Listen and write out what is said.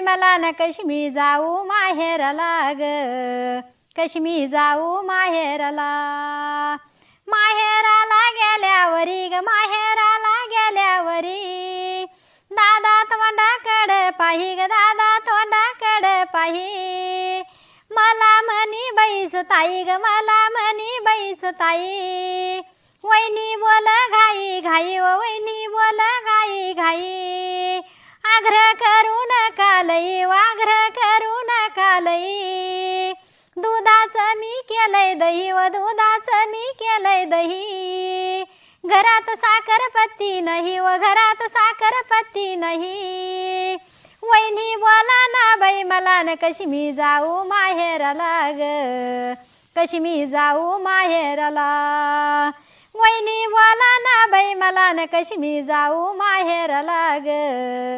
बाई मला न कशी मी जाऊ माहेरला ग, कशी मी जाऊ माहेरला. माहेराला गेल्यावरी ग, माहेराला गेल्यावरी दादा तोंडाकडे पाही ग, दादा तोंडाकडे पाही. मला म्हणी बैस ताई ग, मला म्हणी बैस ताई. वैनी बोल घाई घाई ओ वैनी बोल घाई घाई. आग्रह करू नका लई, आग्रह करू नका लई. दुधाचं मी केलंय दही व दुधाचं मी केलंय दही. घरात साखरपत्ती नाही व घरात साखरपत्ती नाही. वैनी बोला ना बाई मला न कशी मी जाऊ माहेरला ग, कशी मी जाऊ माहेरला. वैनी बोला ना बाई मला न कशी मी जाऊ माहेरला ग.